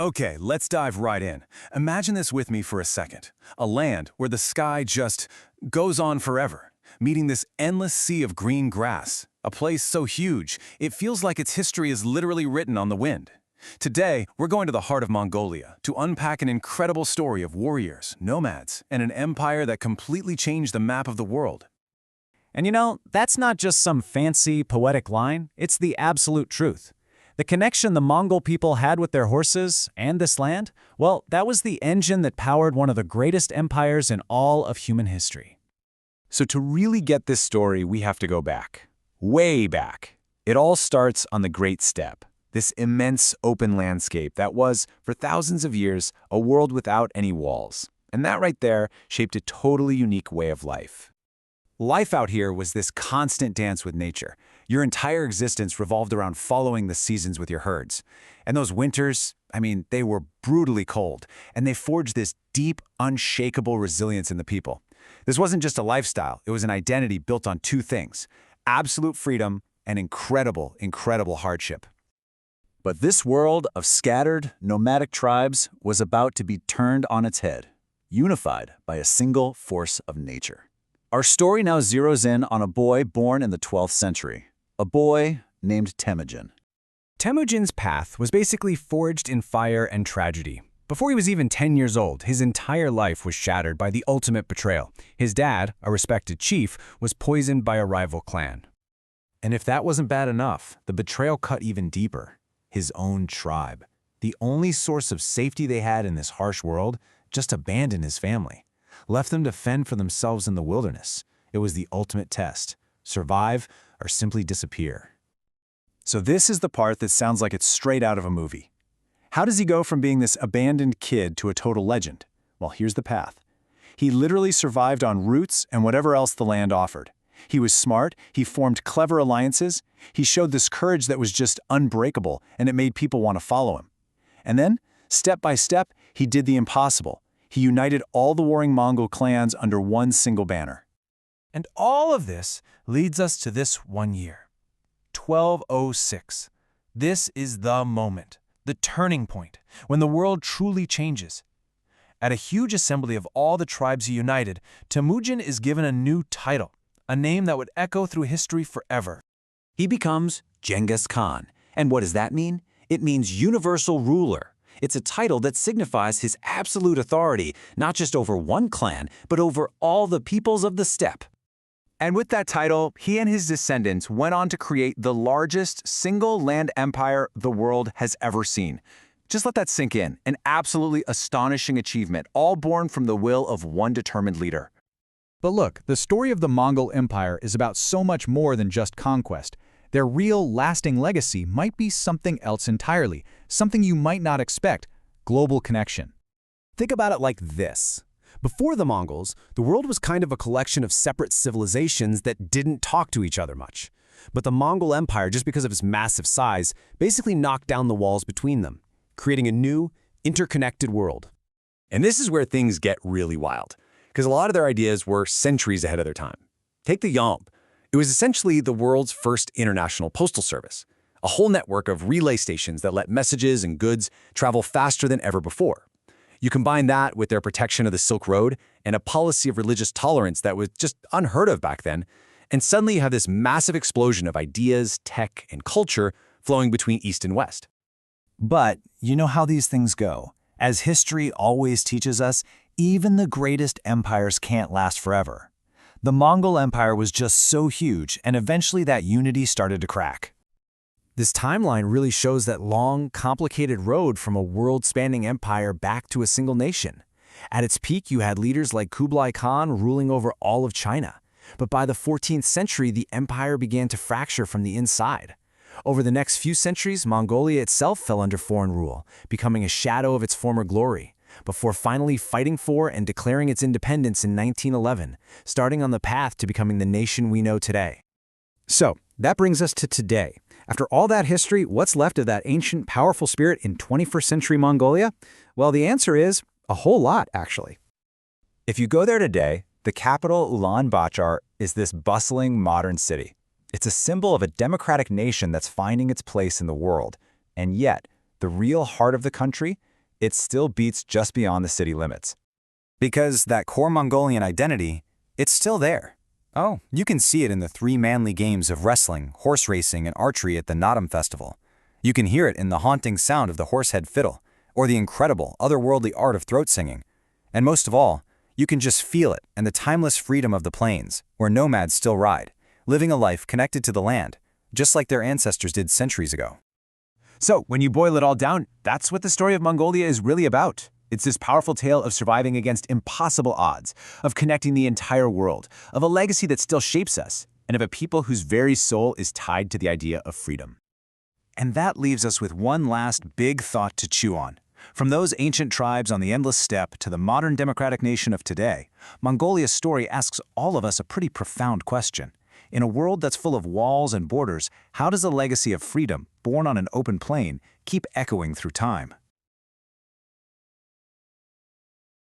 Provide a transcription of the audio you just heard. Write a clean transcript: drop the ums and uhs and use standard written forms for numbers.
Okay, let's dive right in. Imagine this with me for a second. A land where the sky just goes on forever, meeting this endless sea of green grass. A place so huge, it feels like its history is literally written on the wind. Today, we're going to the heart of Mongolia to unpack an incredible story of warriors, nomads, and an empire that completely changed the map of the world. And that's not just some fancy, poetic line, it's the absolute truth. The connection the Mongol people had with their horses and this land, well, that was the engine that powered one of the greatest empires in all of human history. So to really get this story, we have to go back. Way back. It all starts on the Great Steppe, this immense open landscape that was, for thousands of years, a world without any walls. And that right there shaped a totally unique way of life. Life out here was this constant dance with nature. Your entire existence revolved around following the seasons with your herds. And those winters, they were brutally cold, and they forged this deep, unshakable resilience in the people. This wasn't just a lifestyle, it was an identity built on two things: absolute freedom and incredible, incredible hardship. But this world of scattered, nomadic tribes was about to be turned on its head, unified by a single force of nature. Our story now zeroes in on a boy born in the 12th century, a boy named Temujin. Temujin's path was basically forged in fire and tragedy. Before he was even 10 years old, his entire life was shattered by the ultimate betrayal. His dad, a respected chief, was poisoned by a rival clan. And if that wasn't bad enough, the betrayal cut even deeper. His own tribe, the only source of safety they had in this harsh world, just abandoned his family, left them to fend for themselves in the wilderness. It was the ultimate test: survive or simply disappear. So this is the part that sounds like it's straight out of a movie. How does he go from being this abandoned kid to a total legend? Well, here's the path. He literally survived on roots and whatever else the land offered. He was smart, he formed clever alliances, he showed this courage that was just unbreakable, and it made people want to follow him. And then, step by step, he did the impossible. He united all the warring Mongol clans under one single banner. And all of this leads us to this one year, 1206. This is the moment, the turning point, when the world truly changes. At a huge assembly of all the tribes he united, Temujin is given a new title, a name that would echo through history forever. He becomes Genghis Khan. And what does that mean? It means universal ruler. It's a title that signifies his absolute authority, not just over one clan, but over all the peoples of the steppe. And with that title, he and his descendants went on to create the largest single land empire the world has ever seen. Just let that sink in. An absolutely astonishing achievement, all born from the will of one determined leader. But look, the story of the Mongol Empire is about so much more than just conquest. Their real, lasting legacy might be something else entirely, something you might not expect: global connection. Think about it like this. Before the Mongols, the world was kind of a collection of separate civilizations that didn't talk to each other much. But the Mongol Empire, just because of its massive size, basically knocked down the walls between them, creating a new, interconnected world. And this is where things get really wild, because a lot of their ideas were centuries ahead of their time. Take the Yomb. It was essentially the world's first international postal service, a whole network of relay stations that let messages and goods travel faster than ever before. You combine that with their protection of the Silk Road and a policy of religious tolerance that was just unheard of back then, and suddenly you have this massive explosion of ideas, tech, and culture flowing between East and West. But you know how these things go. As history always teaches us, even the greatest empires can't last forever. The Mongol Empire was just so huge, and eventually that unity started to crack. This timeline really shows that long, complicated road from a world-spanning empire back to a single nation. At its peak, you had leaders like Kublai Khan ruling over all of China. But by the 14th century, the empire began to fracture from the inside. Over the next few centuries, Mongolia itself fell under foreign rule, becoming a shadow of its former glory, before finally fighting for and declaring its independence in 1911, starting on the path to becoming the nation we know today. So, that brings us to today. After all that history, what's left of that ancient, powerful spirit in 21st century Mongolia? Well, the answer is a whole lot, actually. If you go there today, the capital Ulaanbaatar is this bustling modern city. It's a symbol of a democratic nation that's finding its place in the world. And yet, the real heart of the country, it still beats just beyond the city limits. Because that core Mongolian identity, it's still there. Oh, you can see it in the 3 manly games of wrestling, horse racing, and archery at the Naadam Festival. You can hear it in the haunting sound of the horsehead fiddle, or the incredible, otherworldly art of throat singing. And most of all, you can just feel it in the timeless freedom of the plains, where nomads still ride, living a life connected to the land, just like their ancestors did centuries ago. So, when you boil it all down, that's what the story of Mongolia is really about. It's this powerful tale of surviving against impossible odds, of connecting the entire world, of a legacy that still shapes us, and of a people whose very soul is tied to the idea of freedom. And that leaves us with one last big thought to chew on. From those ancient tribes on the endless steppe to the modern democratic nation of today, Mongolia's story asks all of us a pretty profound question. In a world that's full of walls and borders, how does a legacy of freedom, born on an open plain, keep echoing through time?